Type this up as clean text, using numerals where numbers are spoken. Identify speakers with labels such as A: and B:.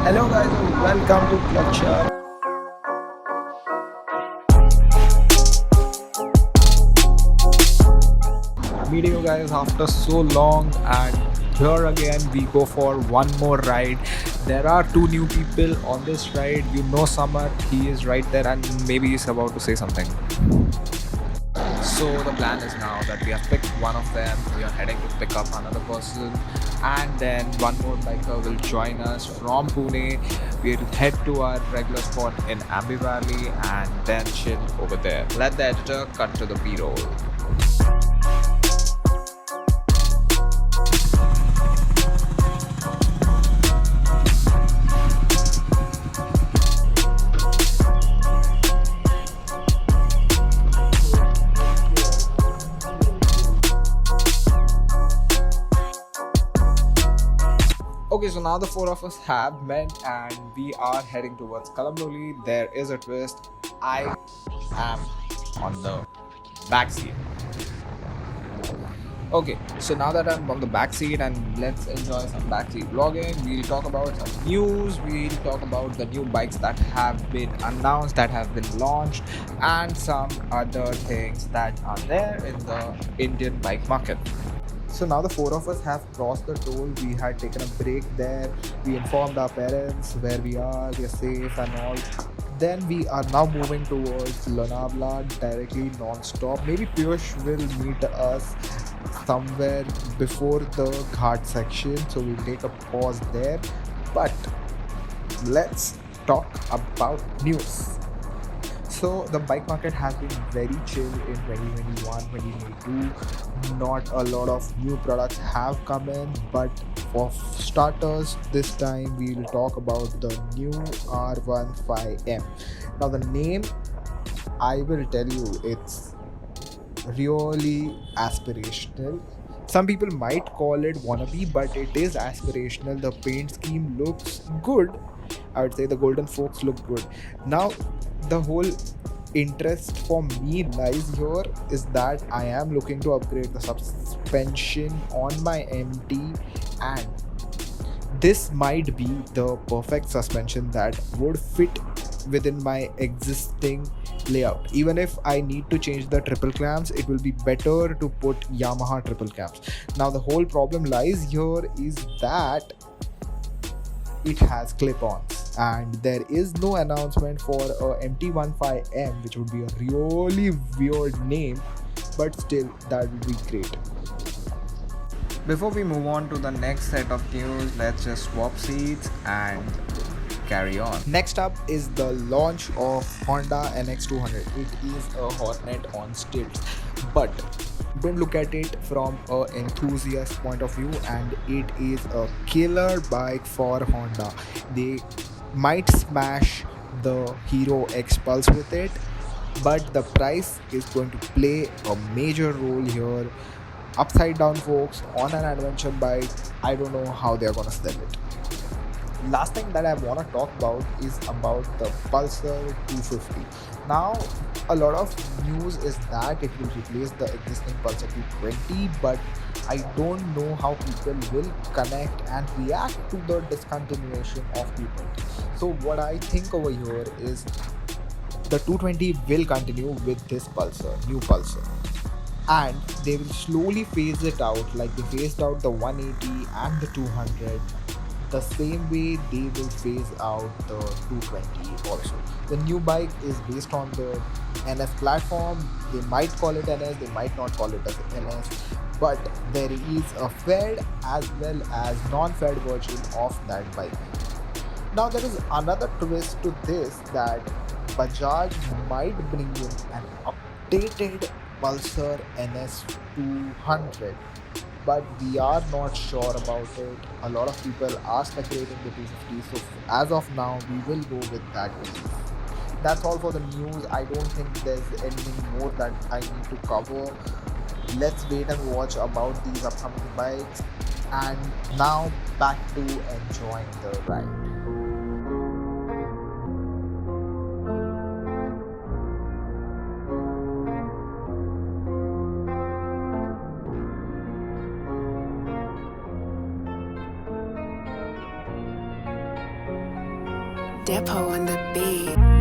A: Hello guys and welcome to Clutcher meeting you guys after so long, and here again we go for one more ride. There are two new people on this ride. You know Samar, he is right there and maybe he's about to say something. So the plan is now that we have picked one of them, we are heading to pick up another person, and then one more biker will join us from Pune. We'll head to our regular spot in Ambi Valley and then chill over there. Let the editor cut to the B-roll. Okay, so now the four of us have met and we are heading towards Kalamdoli. There is a twist. I am on the back seat. Okay, so now that I'm on the back seat, and let's enjoy some backseat vlogging. We'll talk about some news, we'll talk about the new bikes that have been announced, that have been launched, and some other things that are there in the Indian bike market. So now the four of us have crossed the toll. We had taken a break there. We informed our parents where we are safe and all. Then we are now moving towards Lonavala directly non-stop. Maybe Piyush will meet us somewhere before the Ghat section. So we'll take a pause there. But let's talk about news. So the bike market has been very chill in 2021, 2022. Not a lot of new products have come in, but for starters, this time we'll talk about the new R15M. Now the name, I will tell you, it's really aspirational. Some people might call it wannabe, but it is aspirational. The paint scheme looks good. I would say the golden forks look good. Now, the whole interest for me lies here is that I am looking to upgrade the suspension on my MT, and this might be the perfect suspension that would fit within my existing layout. Even if I need to change the triple clamps, it will be better to put Yamaha triple clamps. Now the whole problem lies here is that it has clip-ons and there is no announcement for a MT15M, which would be a really weird name, but still that would be great. Before we move on to the next set of news, let's just swap seats and carry on. Next up is the launch of Honda NX200. It is a Hornet on stilts, but don't look at it from an enthusiast point of view, and it is a killer bike for Honda. They might smash the Hero X Pulse with it, but the price is going to play a major role here. Upside down folks on an adventure bike, I don't know how they're gonna sell it. Last thing that I want to talk about is about the Pulsar 250. Now, a lot of news is that it will replace the existing Pulsar 220, but I don't know how people will connect and react to the discontinuation of 220. So what I think over here is the 220 will continue with this Pulsar, new Pulsar, and they will slowly phase it out like they phased out the 180 and the 200. The same way they will phase out the 220 also. The new bike is based on the NS platform. They might call it NS, they might not call it as NS, but there is a fed as well as non-fed version of that bike. Now there is another twist to this, that Bajaj might bring in an updated Pulsar NS 200, but we are not sure about it. A lot of people are speculating the 250, so as of now we will go with that belief. That's all for the news. I don't think there's anything more that I need to cover. Let's wait and watch about these upcoming bikes, and now back to enjoying the ride.
B: Depot on the beat.